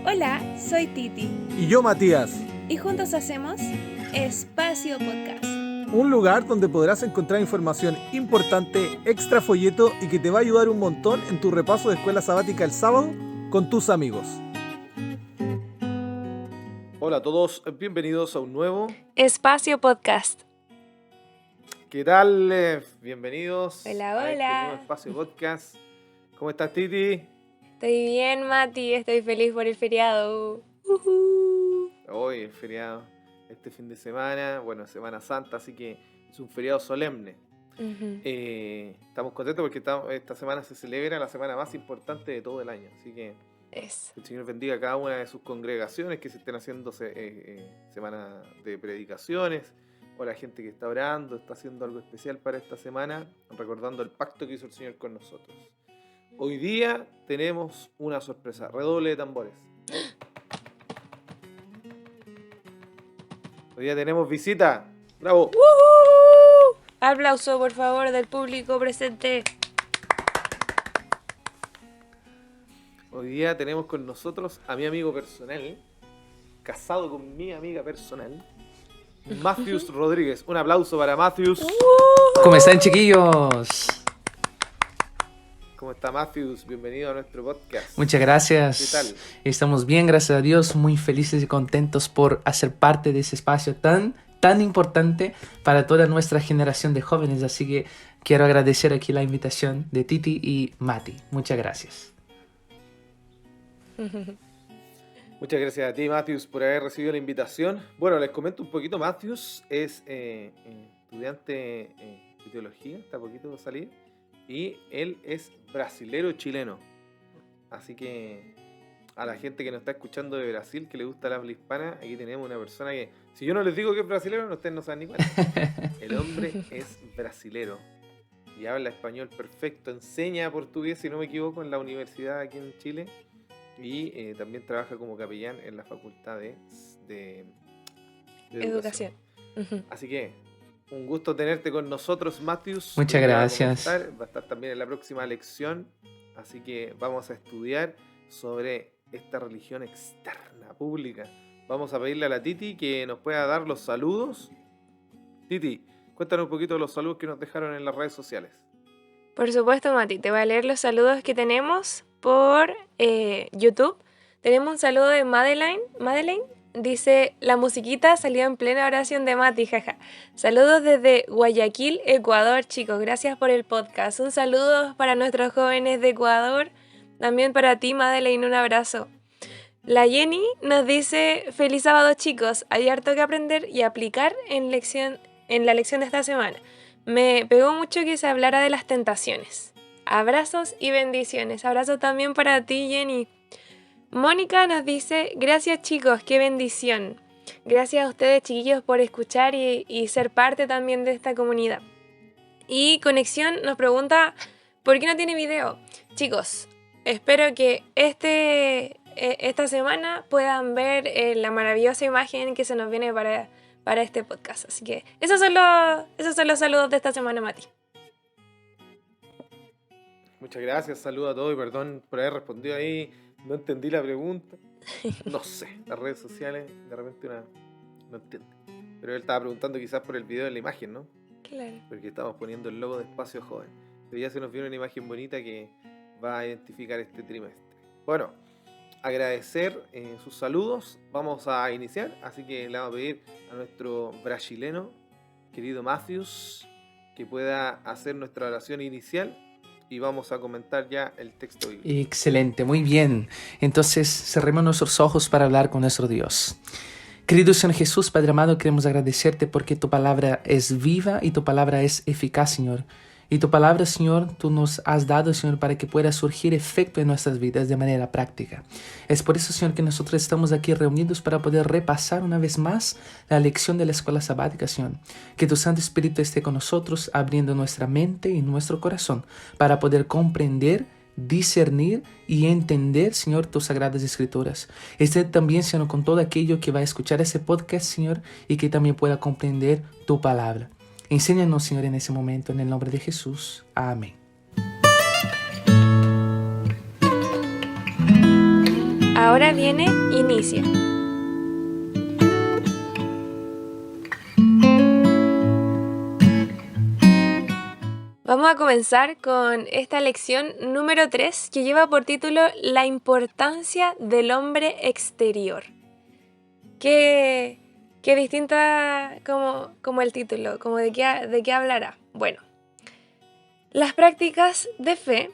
Hola, soy Titi Y yo, Matías. y juntos hacemos Espacio Podcast. Un lugar donde podrás encontrar información importante, extra folleto y que te va a ayudar un montón en tu repaso de escuela sabática el sábado con tus amigos. Hola a todos, bienvenidos a un nuevo. Espacio Podcast. ¿Qué tal? Bienvenidos Hola, a este hola. nuevo Espacio Podcast. ¿Cómo estás, Titi? Estoy bien, Mati, estoy feliz por el feriado. Hoy es feriado, este fin de semana, bueno, Semana Santa, así que es un feriado solemne. Ujú. Estamos contentos porque esta semana se celebra la semana más importante de todo el año, así que Eso. el Señor bendiga a cada una de sus congregaciones que se estén haciendo semana de predicaciones, o la gente que está orando, está haciendo algo especial para esta semana, recordando el pacto que hizo el Señor con nosotros. Hoy día tenemos una sorpresa, redoble de tambores. Hoy día tenemos visita, bravo. Aplauso, por favor, del público presente. Hoy día tenemos con nosotros a mi amigo personal, casado con mi amiga personal, Matthews Rodríguez. Un aplauso para Matthews. ¿Cómo están, chiquillos? ¿Cómo está Matthews? Bienvenido a nuestro podcast. Muchas gracias. ¿Qué tal? Estamos bien, gracias a Dios, muy felices y contentos por hacer parte de ese espacio tan importante para toda nuestra generación de jóvenes. Así que quiero agradecer aquí la invitación de Titi y Mati. Muchas gracias. Muchas gracias a ti, Matthews, por haber recibido la invitación. Bueno, les comento un poquito. Matthews es estudiante de teología, está a poquito de salir, y él es brasilero chileno. Así que a la gente que nos está escuchando de Brasil, que le gusta la habla hispana, aquí tenemos una persona que, si yo no les digo que es brasilero, ustedes no saben ni cuál. El hombre es brasilero y habla español perfecto, enseña portugués, si no me equivoco, en la universidad aquí en Chile, y también trabaja como capellán en la facultad de Educación. Ujú. Así que un gusto tenerte con nosotros, Matthews. Muchas Hoy día gracias. Va a estar también en la próxima lección, así que vamos a estudiar sobre esta religión externa, pública. Vamos a pedirle a la Titi que nos pueda dar los saludos. Titi, cuéntanos un poquito de los saludos que nos dejaron en las redes sociales. Por supuesto, Mati, te voy a leer los saludos que tenemos por YouTube. Tenemos un saludo de Madeleine. Dice, la musiquita salió en plena oración de Mati, jaja. Saludos desde Guayaquil, Ecuador, chicos. Gracias por el podcast. Un saludo para nuestros jóvenes de Ecuador. También para ti, Madeleine, un abrazo. La Jenny nos dice, feliz sábado, chicos. Hay harto que aprender y aplicar en la lección de esta semana. Me pegó mucho que se hablara de las tentaciones. Abrazos y bendiciones. Abrazos también para ti, Jenny. Mónica nos dice, gracias chicos, qué bendición. Gracias a ustedes, chiquillos, por escuchar y ser parte también de esta comunidad. Y Conexión nos pregunta, ¿por qué no tiene video? Chicos, espero que esta semana puedan ver la maravillosa imagen que se nos viene para este podcast. Así que esos son los saludos de esta semana, Mati. Muchas gracias, saludos a todos y perdón por haber respondido ahí. No entendí la pregunta. No sé, las redes sociales de repente no entiende. Pero él estaba preguntando quizás por el video de la imagen, ¿no? Claro. Porque estamos poniendo el logo de Espacio Joven. Pero ya se nos viene una imagen bonita que va a identificar este trimestre. Bueno, agradecer sus saludos. Vamos a iniciar, así que le vamos a pedir a nuestro brasileno, querido Matthews, que pueda hacer nuestra oración inicial. Y vamos a comentar ya el texto bíblico. Excelente, muy bien. Entonces, cerremos nuestros ojos para hablar con nuestro Dios. Querido Señor Jesús, Padre amado, queremos agradecerte porque tu palabra es viva y tu palabra es eficaz, Señor. Y tu palabra, Señor, tú nos has dado, Señor, para que pueda surgir efecto en nuestras vidas de manera práctica. Es por eso, Señor, que nosotros estamos aquí reunidos para poder repasar una vez más la lección de la escuela sabática, Señor. Que tu Santo Espíritu esté con nosotros, abriendo nuestra mente y nuestro corazón para poder comprender, discernir y entender, Señor, tus sagradas escrituras. Esté también, Señor, con todo aquello que va a escuchar ese podcast, Señor, y que también pueda comprender tu palabra. Enséñanos, Señor, en ese momento, en el nombre de Jesús. Amén. Ahora viene, inicia. Vamos a comenzar con esta lección número 3 que lleva por título La importancia del hombre exterior. Qué distinta como el título, como de qué hablará. Bueno, las prácticas de fe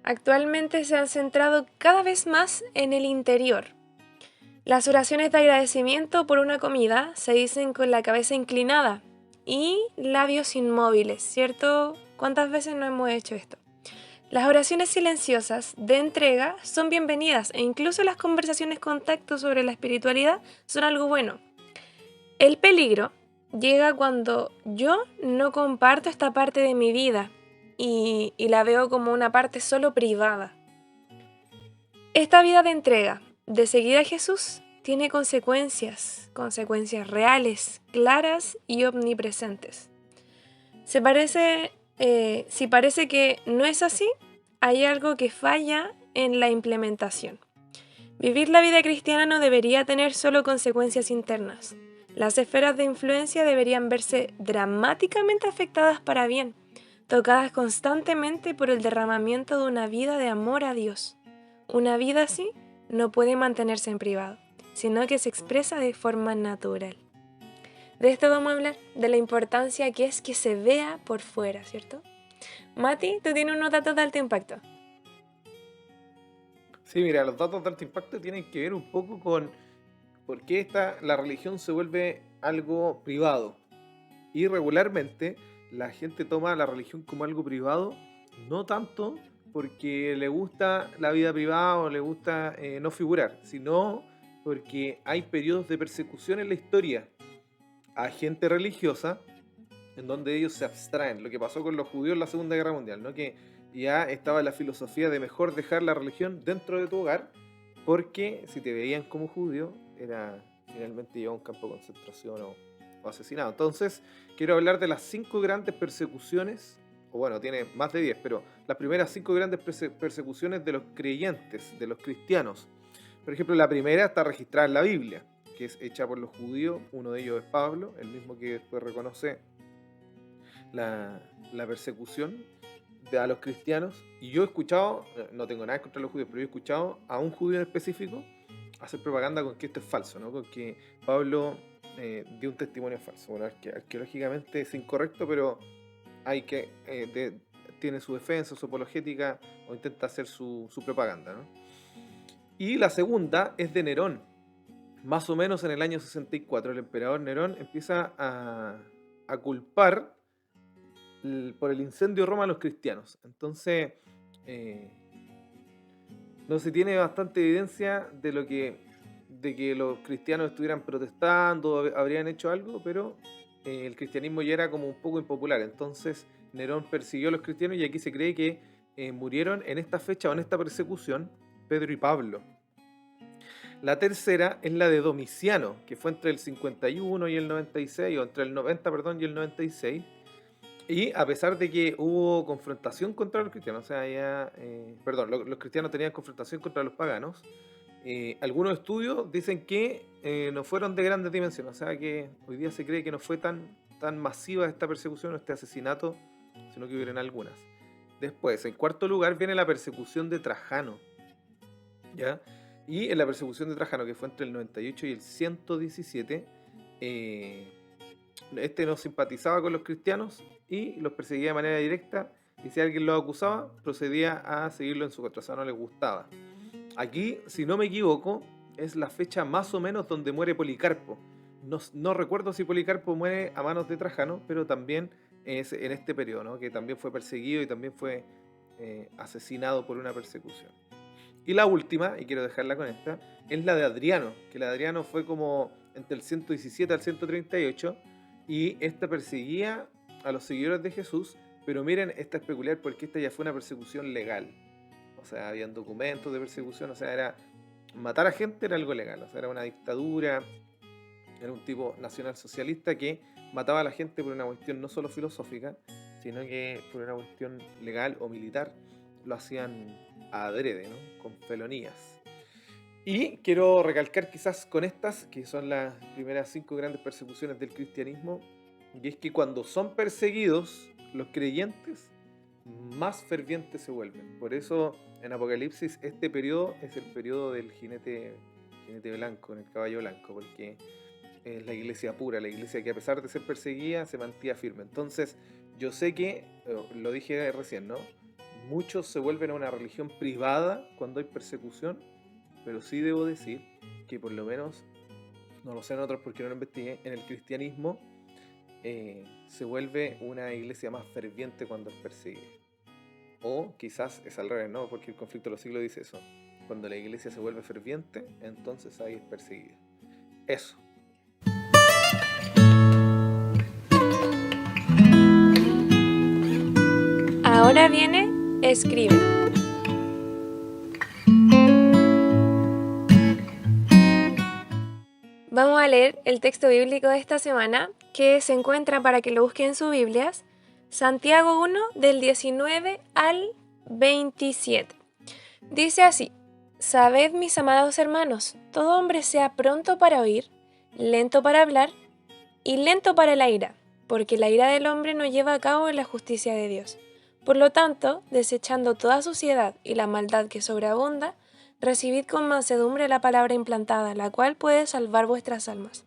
actualmente se han centrado cada vez más en el interior. Las oraciones de agradecimiento por una comida se dicen con la cabeza inclinada y labios inmóviles, ¿cierto? ¿Cuántas veces no hemos hecho esto? Las oraciones silenciosas de entrega son bienvenidas e incluso las conversaciones con tacto sobre la espiritualidad son algo bueno. El peligro llega cuando yo no comparto esta parte de mi vida y la veo como una parte solo privada. Esta vida de entrega, de seguir a Jesús, tiene consecuencias reales, claras y omnipresentes. Si parece que no es así, hay algo que falla en la implementación. Vivir la vida cristiana no debería tener solo consecuencias internas. Las esferas de influencia deberían verse dramáticamente afectadas para bien, tocadas constantemente por el derramamiento de una vida de amor a Dios. Una vida así no puede mantenerse en privado, sino que se expresa de forma natural. De esto vamos a hablar, de la importancia que es que se vea por fuera, ¿cierto? Mati, tú tienes unos datos de alto impacto. Sí, mira, los datos de alto impacto tienen que ver un poco con por qué la religión se vuelve algo privado. Y regularmente la gente toma la religión como algo privado, no tanto porque le gusta la vida privada o le gusta no figurar, sino porque hay periodos de persecución en la historia a gente religiosa en donde ellos se abstraen. Lo que pasó con los judíos en la Segunda Guerra Mundial, ¿no? Que ya estaba la filosofía de mejor dejar la religión dentro de tu hogar, porque si te veían como judío, era finalmente llevar a un campo de concentración o asesinado. Entonces, quiero hablar de las 5 grandes persecuciones, o bueno, tiene más de 10, pero las primeras 5 grandes persecuciones de los creyentes, de los cristianos. Por ejemplo, la primera está registrada en la Biblia, que es hecha por los judíos. Uno de ellos es Pablo, el mismo que después reconoce la persecución a los cristianos. Y yo he escuchado, no tengo nada contra los judíos, pero yo he escuchado a un judío en específico hacer propaganda con que esto es falso, ¿no? Con que Pablo dio un testimonio falso. Bueno, arqueológicamente es incorrecto, pero hay que tiene su defensa, su apologética, o intenta hacer su propaganda, ¿no? Y la segunda es de Nerón. Más o menos en el año 64, el emperador Nerón empieza a culpar por el incendio de Roma a los cristianos. Entonces, no se tiene bastante evidencia de que los cristianos estuvieran protestando, habrían hecho algo, pero el cristianismo ya era como un poco impopular. Entonces, Nerón persiguió a los cristianos y aquí se cree que murieron en esta fecha o en esta persecución Pedro y Pablo. La tercera es la de Domiciano, que fue entre el 51 y el 96, o entre el 90, perdón, y el 96. Y a pesar de que hubo confrontación contra los cristianos, o sea, los cristianos tenían confrontación contra los paganos, algunos estudios dicen que no fueron de grandes dimensiones, o sea que hoy día se cree que no fue tan masiva esta persecución o este asesinato, sino que hubieron algunas. Después, en cuarto lugar, viene la persecución de Trajano, ¿ya? Y en la persecución de Trajano, que fue entre el 98 y el 117, este no simpatizaba con los cristianos y los perseguía de manera directa, y si alguien los acusaba, procedía a seguirlo en su contra, o sea, no les gustaba. Aquí, si no me equivoco, es la fecha más o menos donde muere Policarpo. No recuerdo si Policarpo muere a manos de Trajano, pero también es en este periodo, ¿no? Que también fue perseguido y también fue asesinado por una persecución. Y la última, y quiero dejarla con esta, es la de Adriano, que la de Adriano fue como entre el 117 al 138, y esta perseguía a los seguidores de Jesús, pero miren, esta es peculiar porque esta ya fue una persecución legal. O sea, habían documentos de persecución, o sea, era matar a gente era algo legal, o sea, era una dictadura, era un tipo nacionalsocialista que mataba a la gente por una cuestión no solo filosófica, sino que por una cuestión legal o militar. Lo hacían adrede, ¿no? Con felonías. Y quiero recalcar quizás con estas, que son las primeras 5 grandes persecuciones del cristianismo, y es que cuando son perseguidos los creyentes, más fervientes se vuelven. Por eso en Apocalipsis este periodo es el periodo del jinete blanco, en el caballo blanco, porque es la iglesia pura, la iglesia que a pesar de ser perseguida se mantiene firme. Entonces yo sé que, lo dije recién, ¿no? Muchos se vuelven a una religión privada cuando hay persecución, pero sí debo decir que por lo menos, no lo sé en otros porque no lo investigué, en el cristianismo se vuelve una iglesia más ferviente cuando es perseguida. O quizás es al revés, ¿no? Porque el conflicto de los siglos dice eso. Cuando la iglesia se vuelve ferviente, entonces ahí es perseguida. Eso. Ahora viene, escribe. Vamos a leer el texto bíblico de esta semana, que se encuentra, para que lo busquen en sus Biblias, Santiago 1, del 19 al 27. Dice así: Sabed, mis amados hermanos, todo hombre sea pronto para oír, lento para hablar y lento para la ira, porque la ira del hombre no lleva a cabo la justicia de Dios. Por lo tanto, desechando toda suciedad y la maldad que sobreabunda, recibid con mansedumbre la palabra implantada, la cual puede salvar vuestras almas.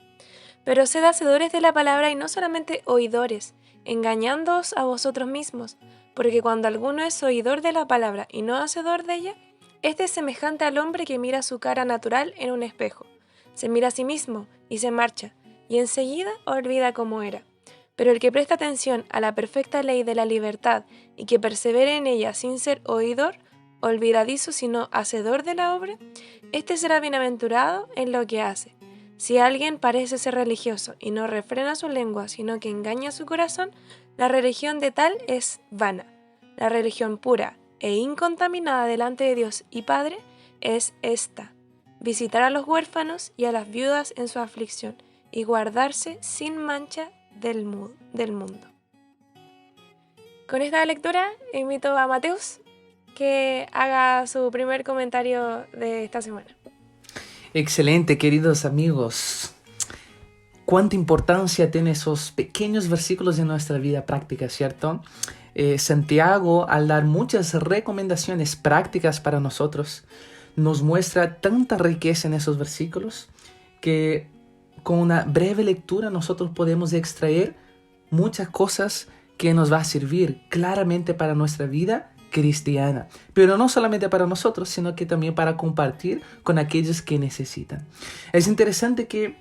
Pero sed hacedores de la palabra y no solamente oidores, engañándoos a vosotros mismos, porque cuando alguno es oidor de la palabra y no hacedor de ella, este es semejante al hombre que mira su cara natural en un espejo. Se mira a sí mismo y se marcha, y enseguida olvida cómo era. Pero el que presta atención a la perfecta ley de la libertad y que persevere en ella sin ser oidor, olvidadizo sino hacedor de la obra, este será bienaventurado en lo que hace. Si alguien parece ser religioso y no refrena su lengua, sino que engaña su corazón, la religión de tal es vana. La religión pura e incontaminada delante de Dios y Padre es esta: visitar a los huérfanos y a las viudas en su aflicción y guardarse sin mancha del mundo. Con esta lectura invito a Mateus que haga su primer comentario de esta semana. Excelente, queridos amigos. Cuánta importancia tienen esos pequeños versículos en nuestra vida práctica, ¿cierto? Santiago, al dar muchas recomendaciones prácticas para nosotros, nos muestra tanta riqueza en esos versículos que con una breve lectura nosotros podemos extraer muchas cosas que nos va a servir claramente para nuestra vida cristiana, pero no solamente para nosotros, sino que también para compartir con aquellos que necesitan. Es interesante que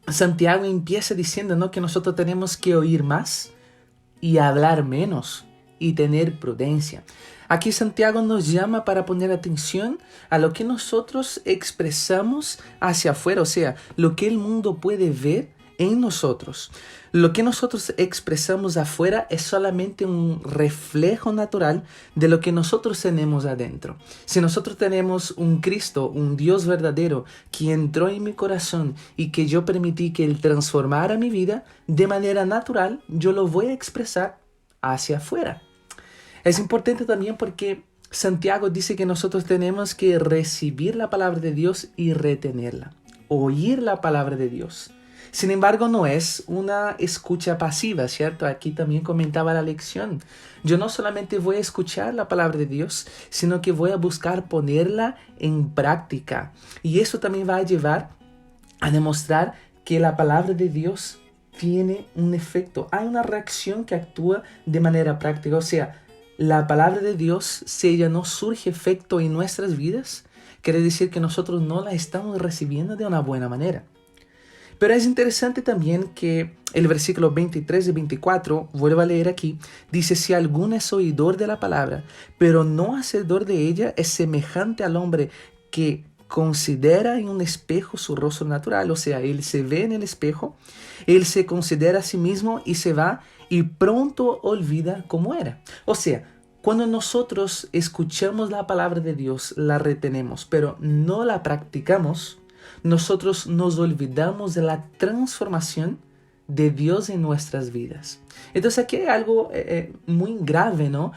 Santiago empieza diciendo, ¿no?, que nosotros tenemos que oír más y hablar menos y tener prudencia. Aquí Santiago nos llama para poner atención a lo que nosotros expresamos hacia afuera, o sea, lo que el mundo puede ver en nosotros. Lo que nosotros expresamos afuera es solamente un reflejo natural de lo que nosotros tenemos adentro. Si nosotros tenemos un Cristo, un Dios verdadero, que entró en mi corazón y que yo permití que Él transformara mi vida, de manera natural yo lo voy a expresar hacia afuera. Es importante también porque Santiago dice que nosotros tenemos que recibir la palabra de Dios y retenerla, oír la palabra de Dios. Sin embargo, no es una escucha pasiva, ¿cierto? Aquí también comentaba la lección. Yo no solamente voy a escuchar la palabra de Dios, sino que voy a buscar ponerla en práctica. Y eso también va a llevar a demostrar que la palabra de Dios tiene un efecto. Hay una reacción que actúa de manera práctica. O sea, la palabra de Dios, si ella no surge efecto en nuestras vidas, quiere decir que nosotros no la estamos recibiendo de una buena manera. Pero es interesante también que el versículo 23 y 24, vuelvo a leer aquí, dice: si alguno es oidor de la palabra, pero no hacedor de ella, es semejante al hombre que considera en un espejo su rostro natural. O sea, él se ve en el espejo, él se considera a sí mismo y se va y pronto olvida cómo era. O sea, cuando nosotros escuchamos la palabra de Dios, la retenemos, pero no la practicamos, nosotros nos olvidamos de la transformación de Dios en nuestras vidas. Entonces aquí hay algo muy grave, ¿no?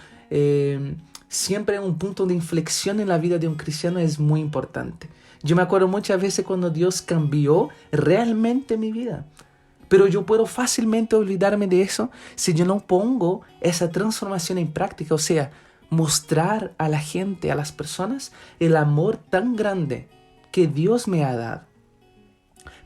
Siempre un punto de inflexión en la vida de un cristiano es muy importante. Yo me acuerdo muchas veces cuando Dios cambió realmente mi vida. Pero yo puedo fácilmente olvidarme de eso si yo no pongo esa transformación en práctica. O sea, mostrar a la gente, a las personas, el amor tan grande que Dios me ha dado.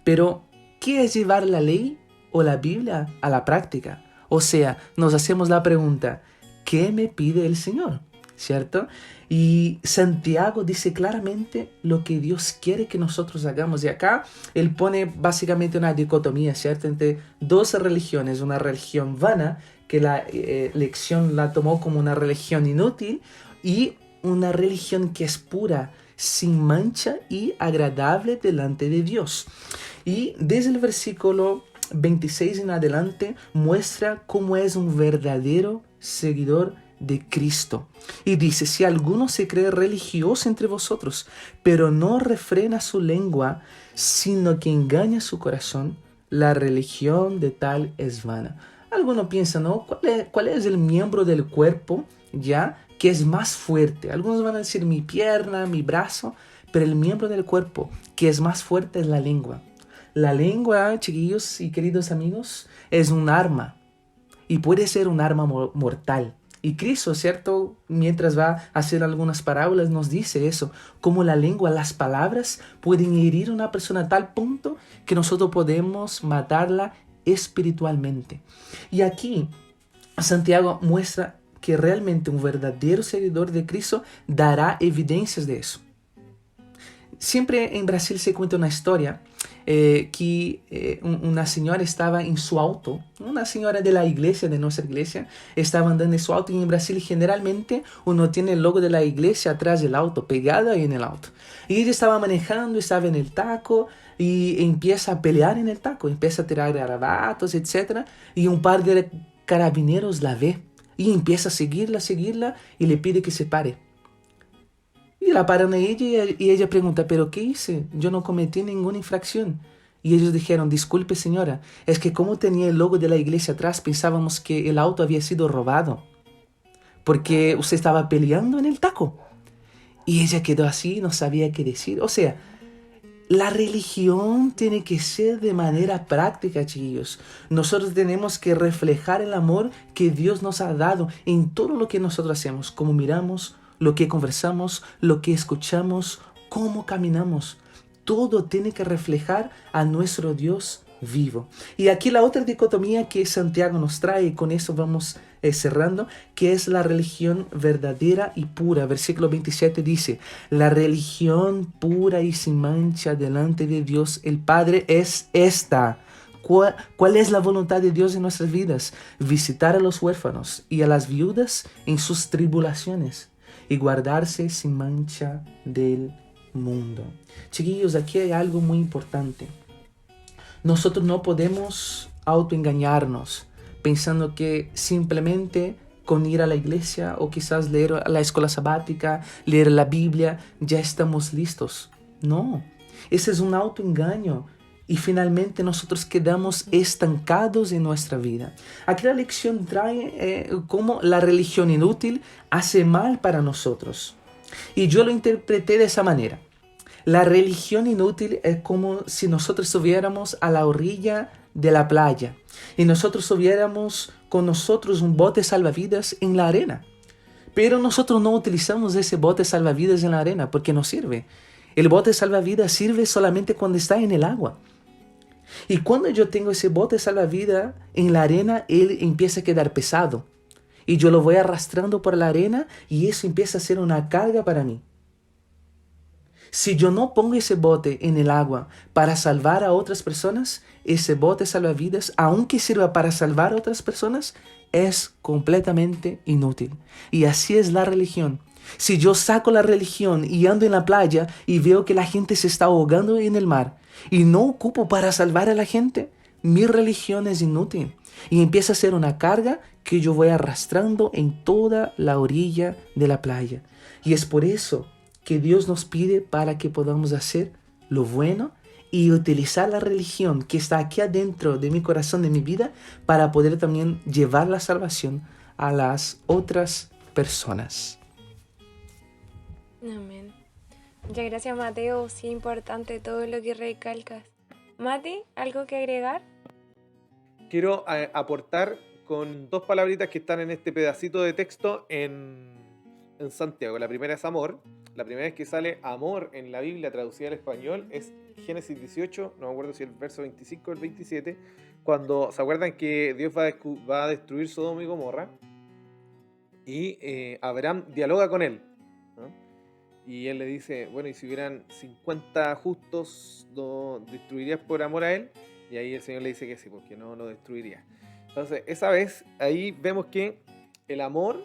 Pero, ¿qué es llevar la ley o la Biblia a la práctica? O sea, nos hacemos la pregunta, ¿qué me pide el Señor? ¿Cierto? Y Santiago dice claramente lo que Dios quiere que nosotros hagamos. Y acá él pone básicamente una dicotomía, ¿cierto? Entre dos religiones. Una religión vana, que la lección la tomó como una religión inútil, y una religión que es pura, sin mancha y agradable delante de Dios. Y desde el versículo 26 en adelante muestra cómo es un verdadero seguidor de Cristo. Y dice, si alguno se cree religioso entre vosotros, pero no refrena su lengua, sino que engaña su corazón, la religión de tal es vana. Algunos piensan, ¿no? ¿Cuál es el miembro del cuerpo, ya, que es más fuerte? Algunos van a decir mi pierna, mi brazo, pero el miembro del cuerpo que es más fuerte es la lengua. La lengua, chiquillos y queridos amigos, es un arma, y puede ser un arma mortal. Y Cristo, ¿cierto? Mientras va a hacer algunas parábolas, nos dice eso, cómo la lengua, las palabras pueden herir a una persona a tal punto que nosotros podemos matarla espiritualmente. Y aquí Santiago muestra que realmente un verdadero seguidor de Cristo dará evidencias de eso. Siempre en Brasil se cuenta una historia que una señora estaba en su auto, una señora de la iglesia, de nuestra iglesia, estaba andando en su auto, y en Brasil generalmente uno tiene el logo de la iglesia atrás del auto, pegado ahí en el auto. Y ella estaba manejando, estaba en el taco y empieza a pelear en el taco, empieza a tirar garabatos, etc. Y un par de carabineros la ve y empieza a seguirla y le pide que se pare. Y la paran a ella y ella pregunta, ¿pero qué hice? Yo no cometí ninguna infracción. Y ellos dijeron, disculpe señora, es que como tenía el logo de la iglesia atrás, pensábamos que el auto había sido robado, porque usted estaba peleando en el taco. Y ella quedó así, no sabía qué decir. O sea, la religión tiene que ser de manera práctica, chiquillos. Nosotros tenemos que reflejar el amor que Dios nos ha dado en todo lo que nosotros hacemos, como miramos, lo que conversamos, lo que escuchamos, cómo caminamos. Todo tiene que reflejar a nuestro Dios vivo. Y aquí la otra dicotomía que Santiago nos trae, y con eso vamos cerrando, que es la religión verdadera y pura. Versículo 27 dice, la religión pura y sin mancha delante de Dios el Padre es esta. ¿Cuál es la voluntad de Dios en nuestras vidas? Visitar a los huérfanos y a las viudas en sus tribulaciones, y guardarse sin mancha del mundo. Chiquillos, aquí hay algo muy importante. Nosotros no podemos autoengañarnos pensando que simplemente con ir a la iglesia o quizás leer la escuela sabática, leer la Biblia, ya estamos listos. No, ese es un autoengaño. Y finalmente nosotros quedamos estancados en nuestra vida. Aquí la lección trae cómo la religión inútil hace mal para nosotros. Y yo lo interpreté de esa manera. La religión inútil es como si nosotros estuviéramos a la orilla de la playa y nosotros tuviéramos con nosotros un bote salvavidas en la arena. Pero nosotros no utilizamos ese bote salvavidas en la arena porque no sirve. El bote salvavidas sirve solamente cuando está en el agua. Y cuando yo tengo ese bote salvavidas en la arena, él empieza a quedar pesado. Y yo lo voy arrastrando por la arena y eso empieza a ser una carga para mí. Si yo no pongo ese bote en el agua para salvar a otras personas, ese bote salvavidas, aunque sirva para salvar a otras personas, es completamente inútil. Y así es la religión. Si yo saco la religión y ando en la playa y veo que la gente se está ahogando en el mar y no ocupo para salvar a la gente, mi religión es inútil y empieza a ser una carga que yo voy arrastrando en toda la orilla de la playa. Y es por eso que Dios nos pide para que podamos hacer lo bueno y utilizar la religión que está aquí adentro de mi corazón, de mi vida, para poder también llevar la salvación a las otras personas. Amén. Muchas gracias, Mateo. Sí, importante todo lo que recalcas. Mati, ¿algo que agregar? Quiero aportar con dos palabritas que están en este pedacito de texto en Santiago. La primera es amor. La primera vez que sale amor en la Biblia traducida al español es Génesis 18, no me acuerdo si el verso 25 o el 27, cuando se acuerdan que Dios va a destruir Sodoma y Gomorra y Abraham dialoga con él, ¿no? Y él le dice, bueno, y si hubieran 50 justos, ¿lo destruirías por amor a él? Y ahí el Señor le dice que sí, porque no lo destruiría. Entonces, esa vez, ahí vemos que el amor,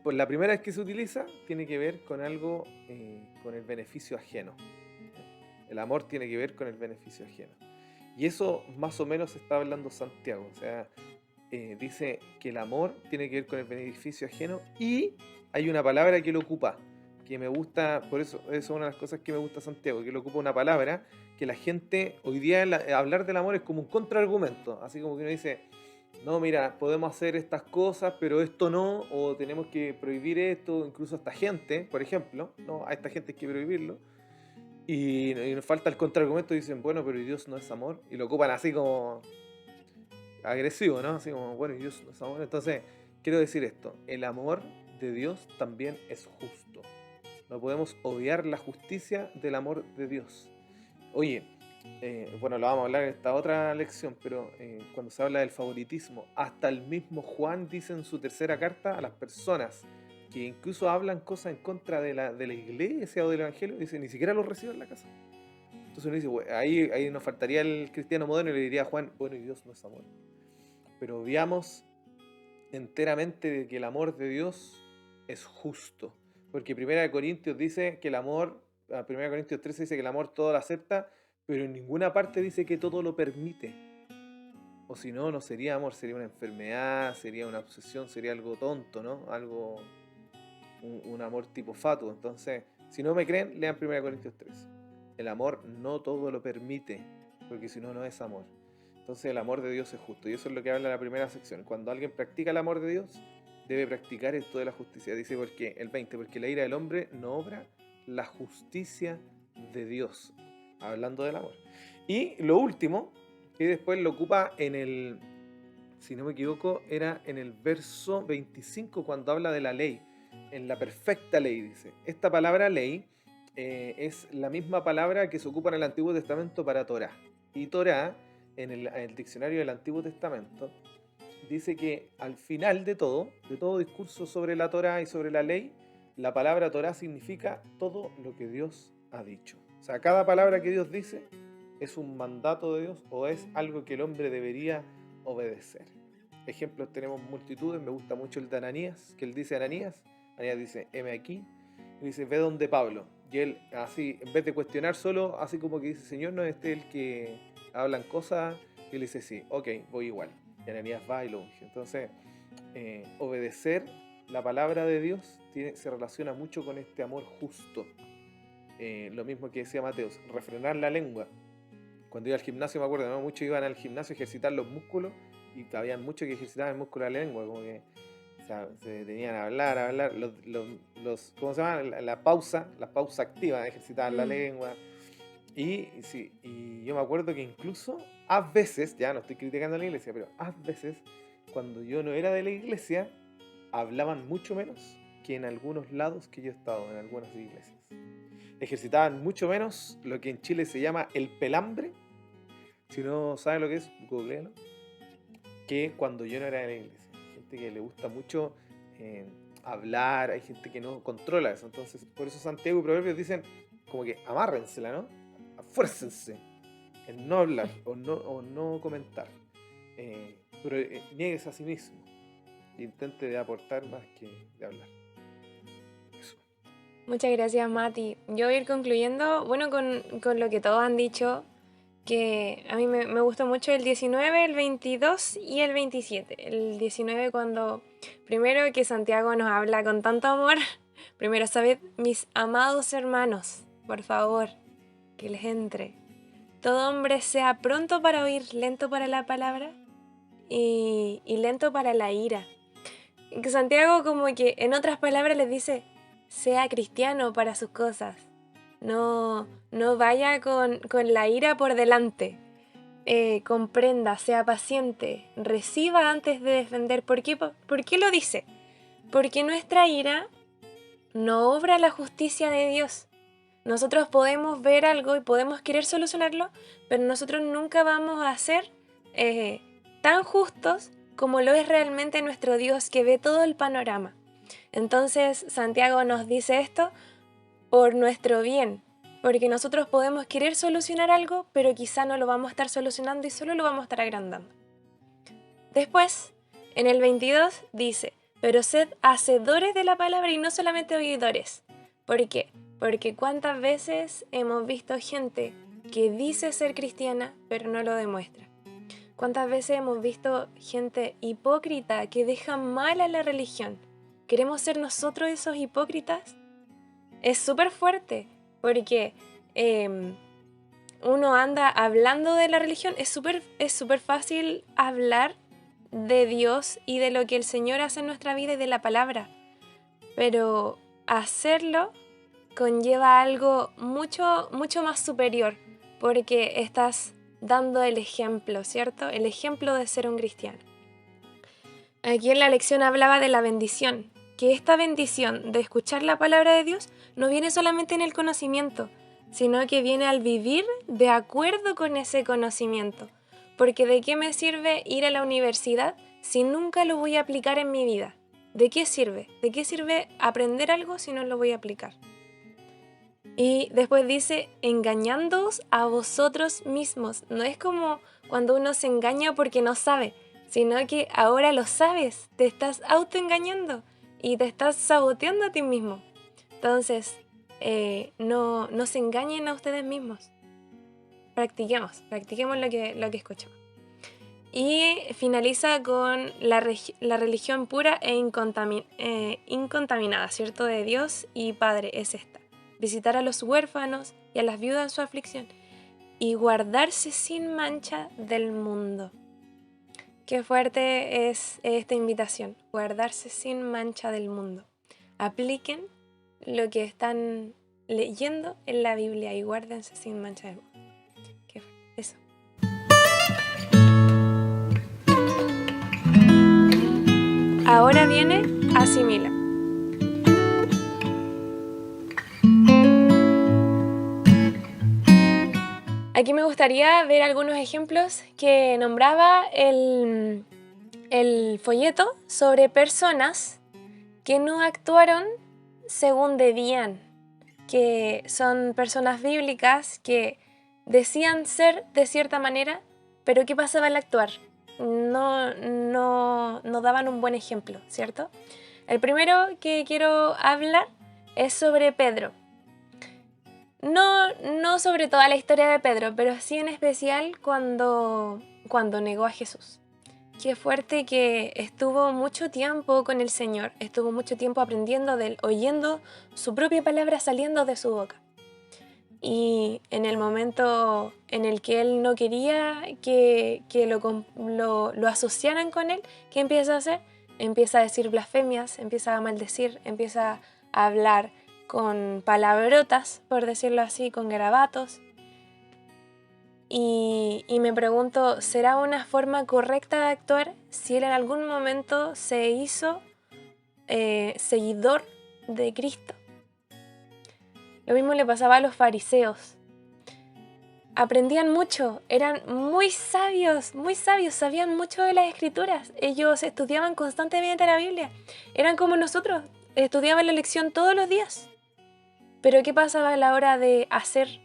por la primera vez que se utiliza, tiene que ver con algo, con el beneficio ajeno. El amor tiene que ver con el beneficio ajeno. Y eso más o menos está hablando Santiago. O sea, dice que el amor tiene que ver con el beneficio ajeno y hay una palabra que lo ocupa, que me gusta, por eso es una de las cosas que me gusta Santiago, que lo ocupa una palabra que la gente, hoy día hablar del amor es como un contraargumento, así como que uno dice, no, mira, podemos hacer estas cosas, pero esto no, o tenemos que prohibir esto, incluso a esta gente, por ejemplo, no, a esta gente hay que prohibirlo, y nos falta el contraargumento y dicen, bueno, pero Dios no es amor, y lo ocupan así como agresivo, ¿no? Así como, bueno, Dios no es amor. Entonces, quiero decir esto, el amor de Dios también es justo. No podemos obviar la justicia del amor de Dios. Oye, bueno, lo vamos a hablar en esta otra lección, pero cuando se habla del favoritismo, hasta el mismo Juan dice en su tercera carta a las personas que incluso hablan cosas en contra de la iglesia o del evangelio, dice, ni siquiera los recibo en la casa. Entonces uno dice, bueno, ahí nos faltaría el cristiano moderno y le diría a Juan, bueno, y Dios no es amor. Pero veamos enteramente de que el amor de Dios es justo. Porque 1 Corintios dice que el amor, 1 Corintios 13 dice que el amor todo lo acepta, pero en ninguna parte dice que todo lo permite. O si no, no sería amor, sería una enfermedad, sería una obsesión, sería algo tonto, ¿no? Algo, un amor tipo fatuo. Entonces, si no me creen, lean 1 Corintios 13. El amor no todo lo permite, porque si no, no es amor. Entonces el amor de Dios es justo. Y eso es lo que habla la primera sección. Cuando alguien practica el amor de Dios, debe practicar esto de la justicia. Dice porque el 20, porque la ira del hombre no obra la justicia de Dios. Hablando del amor. Y lo último, que después lo ocupa en el, si no me equivoco, era en el verso 25 cuando habla de la ley. En la perfecta ley, dice. Esta palabra ley es la misma palabra que se ocupa en el Antiguo Testamento para Torah. Y Torah, en el diccionario del Antiguo Testamento, dice que al final de todo discurso sobre la Torah y sobre la ley, la palabra Torah significa todo lo que Dios ha dicho. O sea, cada palabra que Dios dice es un mandato de Dios o es algo que el hombre debería obedecer. Ejemplos tenemos multitudes, me gusta mucho el de Ananías, que él dice a Ananías dice, heme aquí, y dice, ve donde Pablo. Y él así, en vez de cuestionar solo, así como que dice, Señor, ¿no es este el que hablan cosas? Y él dice, sí, ok, voy igual. Y Ananías va y lo unge. Entonces, obedecer la palabra de Dios se relaciona mucho con este amor justo. Lo mismo que decía Mateos, refrenar la lengua. Cuando iba al gimnasio, me acuerdo, ¿no? Muchos iban al gimnasio a ejercitar los músculos y había muchos que ejercitaban el músculo de la lengua, como que se tenían a hablar, ¿cómo se llama? La pausa activa, ejercitaban la lengua. Y yo me acuerdo que incluso a veces, ya no estoy criticando a la iglesia, pero a veces, cuando yo no era de la iglesia, hablaban mucho menos que en algunos lados que yo he estado, en algunas iglesias. Ejercitaban mucho menos lo que en Chile se llama el pelambre. Si no saben lo que es, googlealo. Que cuando yo no era de la iglesia. Hay gente que le gusta mucho hablar, hay gente que no controla eso. Entonces, por eso Santiago y Proverbios dicen como que amárrensela, ¿no? Afuércense en no hablar o no comentar. Pero nieguese a sí mismo. Intente de aportar más que de hablar. Eso. Muchas gracias, Mati. Yo voy a ir concluyendo, bueno, con lo que todos han dicho, que a mí me gustó mucho el 19, el 22 y el 27. El 19 cuando, primero que Santiago nos habla con tanto amor, primero, sabed, mis amados hermanos, por favor, que les entre. Todo hombre sea pronto para oír, lento para la palabra y lento para la ira. Que Santiago como que en otras palabras les dice, sea cristiano para sus cosas. No vaya con la ira por delante. Comprenda, sea paciente, reciba antes de defender. ¿Por qué lo dice? Porque nuestra ira no obra la justicia de Dios. Nosotros podemos ver algo y podemos querer solucionarlo, pero nosotros nunca vamos a ser tan justos como lo es realmente nuestro Dios, que ve todo el panorama. Entonces Santiago nos dice esto por nuestro bien, porque nosotros podemos querer solucionar algo, pero quizá no lo vamos a estar solucionando y solo lo vamos a estar agrandando. Después, en el 22 dice: pero sed hacedores de la palabra y no solamente oidores. ¿Por qué? Porque cuántas veces hemos visto gente que dice ser cristiana, pero no lo demuestra. ¿Cuántas veces hemos visto gente hipócrita que deja mal a la religión? ¿Queremos ser nosotros esos hipócritas? Es súper fuerte, porque uno anda hablando de la religión. Es súper fácil hablar de Dios y de lo que el Señor hace en nuestra vida y de la palabra, pero hacerlo conlleva algo mucho más superior, porque estás dando el ejemplo, ¿cierto? El ejemplo de ser un cristiano. Aquí en la lección hablaba de la bendición, que esta bendición de escuchar la palabra de Dios no viene solamente en el conocimiento, sino que viene al vivir de acuerdo con ese conocimiento. Porque ¿de qué me sirve ir a la universidad si nunca lo voy a aplicar en mi vida? ¿De qué sirve? ¿De qué sirve aprender algo si no lo voy a aplicar? Y después dice: engañándoos a vosotros mismos. No es como cuando uno se engaña porque no sabe, sino que ahora lo sabes, te estás autoengañando y te estás saboteando a ti mismo. Entonces, no se engañen a ustedes mismos. Practiquemos lo que escuchamos. Y finaliza con la religión pura e incontaminada, ¿cierto? De Dios y Padre es esta: visitar a los huérfanos y a las viudas en su aflicción y guardarse sin mancha del mundo. Qué fuerte es esta invitación, guardarse sin mancha del mundo. Apliquen lo que están leyendo en la Biblia y guárdense sin mancha del mundo. Qué fuerte, eso. Ahora viene asimila. Aquí me gustaría ver algunos ejemplos que nombraba el folleto sobre personas que no actuaron según debían, que son personas bíblicas que decían ser de cierta manera, pero ¿qué pasaba al actuar? No daban un buen ejemplo, ¿cierto? El primero que quiero hablar es sobre Pedro. No sobre toda la historia de Pedro, pero sí en especial cuando negó a Jesús. Qué fuerte que estuvo mucho tiempo con el Señor, estuvo mucho tiempo aprendiendo de él, oyendo su propia palabra saliendo de su boca. Y en el momento en el que él no quería que lo asociaran con él, ¿qué empieza a hacer? Empieza a decir blasfemias, empieza a maldecir, empieza a hablar con palabrotas, por decirlo así, con garabatos. Y me pregunto, ¿será una forma correcta de actuar si él en algún momento se hizo seguidor de Cristo? Lo mismo le pasaba a los fariseos. Aprendían mucho, eran muy sabios, sabían mucho de las escrituras. Ellos estudiaban constantemente la Biblia. Eran como nosotros, estudiaban la lección todos los días. Pero ¿qué pasaba a la hora de hacer?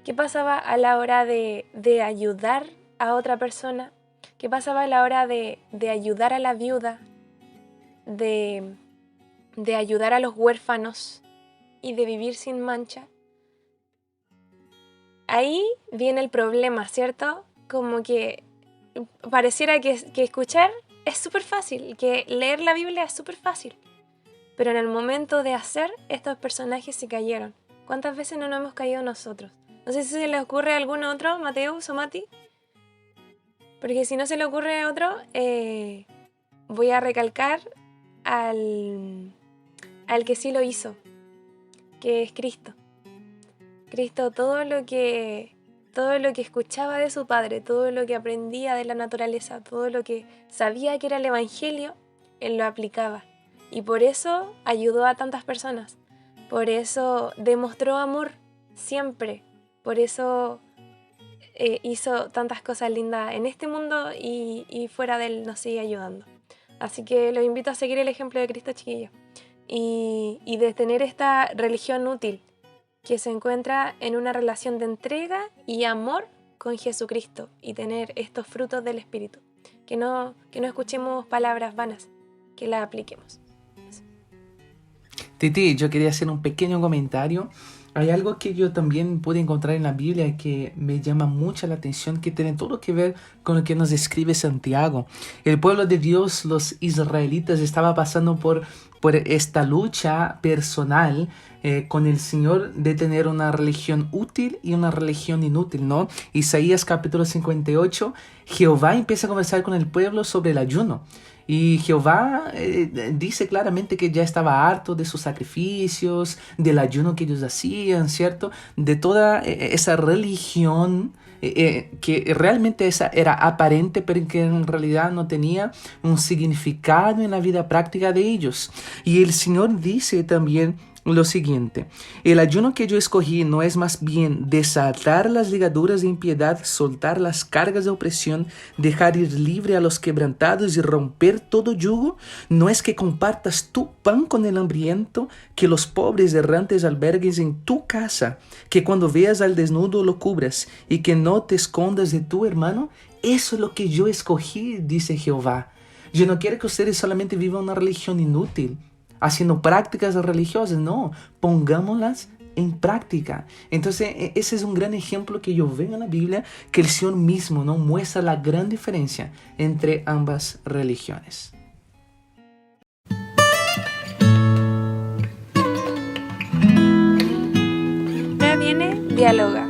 ¿Qué pasaba a la hora de ayudar a otra persona? ¿Qué pasaba a la hora de ayudar a la viuda? De ayudar a los huérfanos y de vivir sin mancha. Ahí viene el problema, ¿cierto? Como que pareciera que escuchar es súper fácil, que leer la Biblia es súper fácil. Pero en el momento de hacer, estos personajes se cayeron. ¿Cuántas veces no nos hemos caído nosotros? No sé si se les ocurre a algún otro, Mateus o Mati. Porque si no se le ocurre a otro, voy a recalcar al al que sí lo hizo, que es Cristo. Cristo, todo lo que escuchaba de su Padre, todo lo que aprendía de la naturaleza, todo lo que sabía que era el Evangelio, Él lo aplicaba. Y por eso ayudó a tantas personas. Por eso demostró amor siempre. Por eso hizo tantas cosas lindas en este mundo y fuera de él nos sigue ayudando. Así que los invito a seguir el ejemplo de Cristo, chiquillos. Y de tener esta religión útil que se encuentra en una relación de entrega y amor con Jesucristo y tener estos frutos del Espíritu. Que no escuchemos palabras vanas, que las apliquemos. Titi, yo quería hacer un pequeño comentario. Hay algo que yo también pude encontrar en la Biblia que me llama mucho la atención, que tiene todo que ver con lo que nos escribe Santiago. El pueblo de Dios, los israelitas, estaba pasando por esta lucha personal con el Señor de tener una religión útil y una religión inútil, ¿no? Isaías capítulo 58, Jehová empieza a conversar con el pueblo sobre el ayuno. Y Jehová dice claramente que ya estaba harto de sus sacrificios, del ayuno que ellos hacían, ¿cierto? De toda esa religión que realmente esa era aparente, pero que en realidad no tenía un significado en la vida práctica de ellos. Y el Señor dice también lo siguiente: el ayuno que yo escogí no es más bien desatar las ligaduras de impiedad, soltar las cargas de opresión, dejar ir libre a los quebrantados y romper todo yugo. No es que compartas tu pan con el hambriento, que los pobres errantes albergues en tu casa, que cuando veas al desnudo lo cubras y que no te escondas de tu hermano. Eso es lo que yo escogí, dice Jehová. Yo no quiero que ustedes solamente vivan una religión inútil, haciendo prácticas religiosas, no, pongámoslas en práctica. Entonces, ese es un gran ejemplo que yo veo en la Biblia, que el Señor mismo no muestra la gran diferencia entre ambas religiones. Ahora viene Dialoga.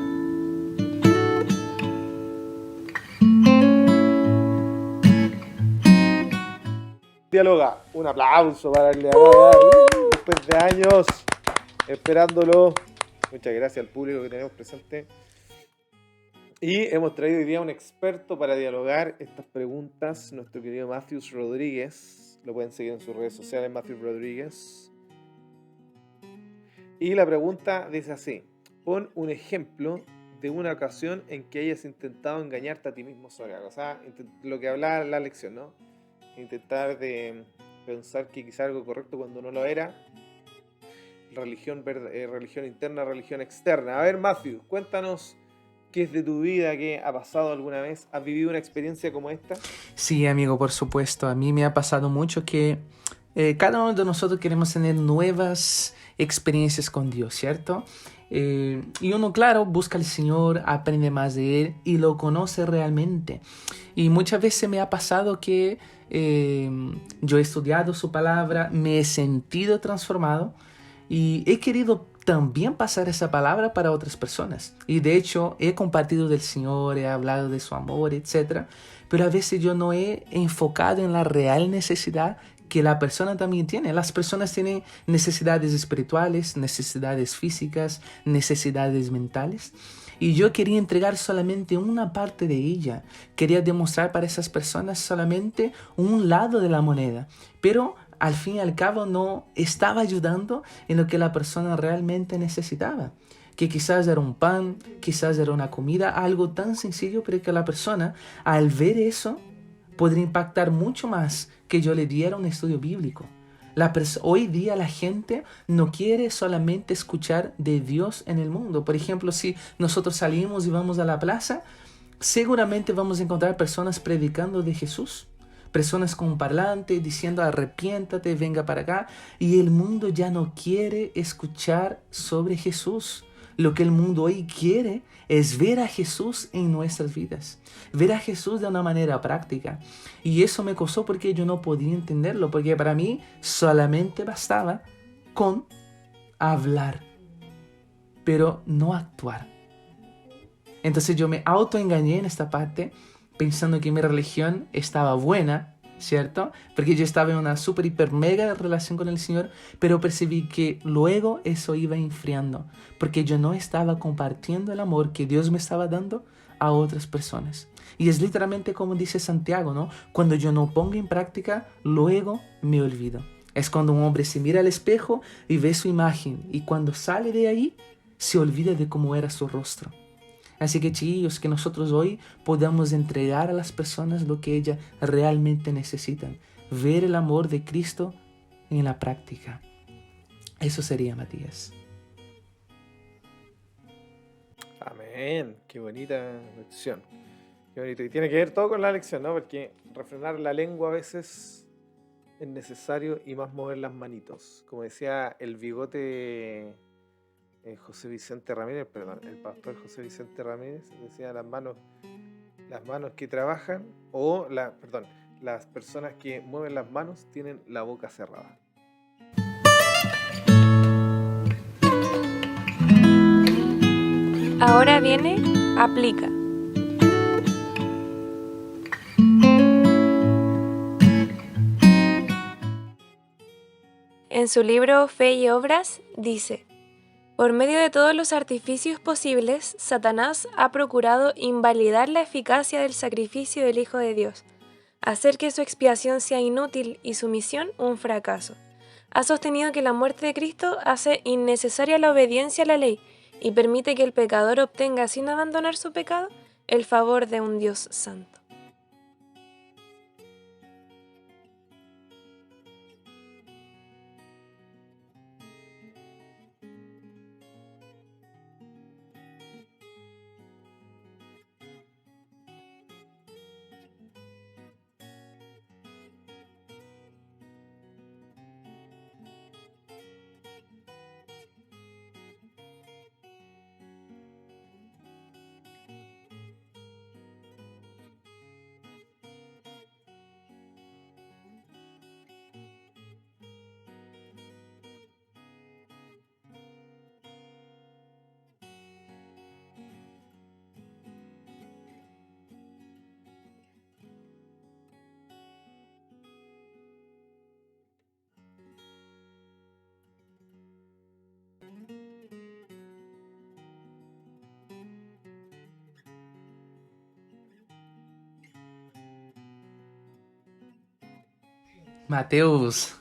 Dialoga. Un aplauso para el Dialoga. Después de años esperándolo. Muchas gracias al público que tenemos presente. Y hemos traído hoy día un experto para dialogar estas preguntas. Nuestro querido Matthews Rodríguez. Lo pueden seguir en sus redes sociales, Matthews Rodríguez. Y la pregunta dice así: pon un ejemplo de una ocasión en que hayas intentado engañarte a ti mismo sobre algo. O sea, lo que hablaba la lección, ¿no? Intentar de pensar que quizá algo correcto cuando no lo era. Religión interna, religión externa. A ver, Matthew, cuéntanos qué es de tu vida, qué ha pasado alguna vez. ¿Has vivido una experiencia como esta? Sí, amigo, por supuesto. A mí me ha pasado mucho que cada uno de nosotros queremos tener nuevas experiencias con Dios, ¿cierto? Y uno, claro, busca al Señor, aprende más de Él y lo conoce realmente. Y muchas veces me ha pasado que yo he estudiado su palabra, me he sentido transformado y he querido también pasar esa palabra para otras personas. Y de hecho he compartido del Señor, he hablado de su amor, etc. Pero a veces yo no he enfocado en la real necesidad que la persona también tiene. Las personas tienen necesidades espirituales, necesidades físicas, necesidades mentales. Y yo quería entregar solamente una parte de ella. Quería demostrar para esas personas solamente un lado de la moneda. Pero al fin y al cabo no estaba ayudando en lo que la persona realmente necesitaba. Que quizás era un pan, quizás era una comida, algo tan sencillo, pero que la persona al ver eso podría impactar mucho más que yo le diera un estudio bíblico. Hoy día la gente no quiere solamente escuchar de Dios en el mundo. Por ejemplo, si nosotros salimos y vamos a la plaza, seguramente vamos a encontrar personas predicando de Jesús. Personas con un parlante diciendo arrepiéntate, venga para acá. Y el mundo ya no quiere escuchar sobre Jesús. Lo que el mundo hoy quiere es ver a Jesús en nuestras vidas. Ver a Jesús de una manera práctica. Y eso me costó porque yo no podía entenderlo. Porque para mí solamente bastaba con hablar, pero no actuar. Entonces yo me autoengañé en esta parte pensando que mi religión estaba buena ¿cierto? Porque yo estaba en una super, hiper, mega relación con el Señor, pero percibí que luego eso iba enfriando, porque yo no estaba compartiendo el amor que Dios me estaba dando a otras personas. Y es literalmente como dice Santiago, ¿no? Cuando yo no pongo en práctica, luego me olvido. Es cuando un hombre se mira al espejo y ve su imagen, y cuando sale de ahí, se olvida de cómo era su rostro. Así que chiquillos, que nosotros hoy podamos entregar a las personas lo que ellas realmente necesitan. Ver el amor de Cristo en la práctica. Eso sería, Matías. Amén. Qué bonita lección. Qué bonito. Y tiene que ver todo con la lección, ¿no? Porque refrenar la lengua a veces es necesario y más mover las manitos. Como decía el bigote José Vicente Ramírez, perdón, el pastor José Vicente Ramírez, decía las manos que trabajan, las personas que mueven las manos tienen la boca cerrada. Ahora viene, aplica. En su libro Fe y Obras dice: por medio de todos los artificios posibles, Satanás ha procurado invalidar la eficacia del sacrificio del Hijo de Dios, hacer que su expiación sea inútil y su misión un fracaso. Ha sostenido que la muerte de Cristo hace innecesaria la obediencia a la ley y permite que el pecador obtenga, sin abandonar su pecado, el favor de un Dios santo. Mateus.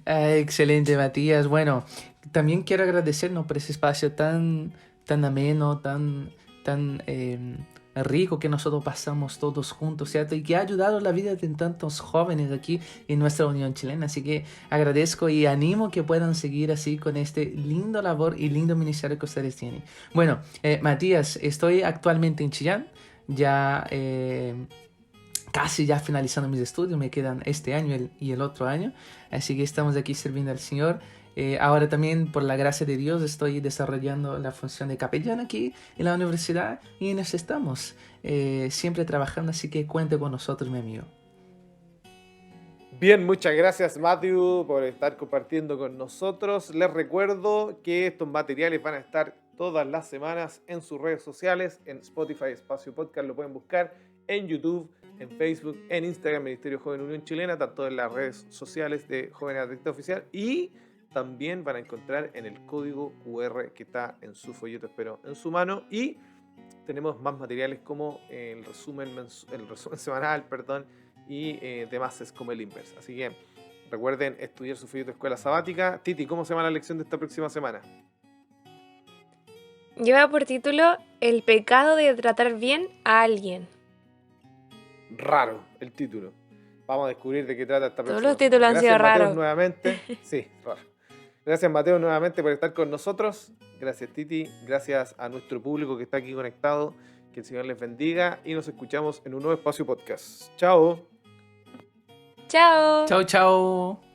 Excelente, Matías. Bueno, también quiero agradecernos por ese espacio tan ameno, tan rico que nosotros pasamos todos juntos, ¿cierto? Y que ha ayudado la vida de tantos jóvenes aquí en nuestra Unión Chilena. Así que agradezco y animo que puedan seguir así con este lindo labor y lindo ministerio que ustedes tienen. Bueno, Matías, estoy actualmente en Chillán, ya casi ya finalizando mis estudios, me quedan este año y el otro año, así que estamos aquí sirviendo al Señor. Ahora también, por la gracia de Dios, estoy desarrollando la función de capellán aquí en la universidad y en eso estamos, siempre trabajando, así que cuente con nosotros, mi amigo. Bien, muchas gracias Matthew por estar compartiendo con nosotros. Les recuerdo que estos materiales van a estar todas las semanas en sus redes sociales, en Spotify, Espacio Podcast, lo pueden buscar en YouTube, en Facebook, en Instagram, Ministerio Joven Unión Chilena, tanto en las redes sociales de Jóvenes Adventista Oficial, y también van a encontrar en el código QR que está en su folleto, espero, en su mano, y tenemos más materiales como el resumen semanal, y demás es como el inverse. Así que recuerden estudiar su folleto de escuela sabática. Titi, ¿cómo se llama la lección de esta próxima semana? Lleva por título El pecado de tratar bien a alguien. Raro el título. Vamos a descubrir de qué trata esta próxima Todos los títulos han sido Gracias, Mateo, raros. nuevamente. Sí, raro. Gracias, Mateo, nuevamente por estar con nosotros. Gracias, Titi. Gracias a nuestro público que está aquí conectado. Que el Señor les bendiga y nos escuchamos en un nuevo espacio podcast. Chao. Chao. Chao, chao.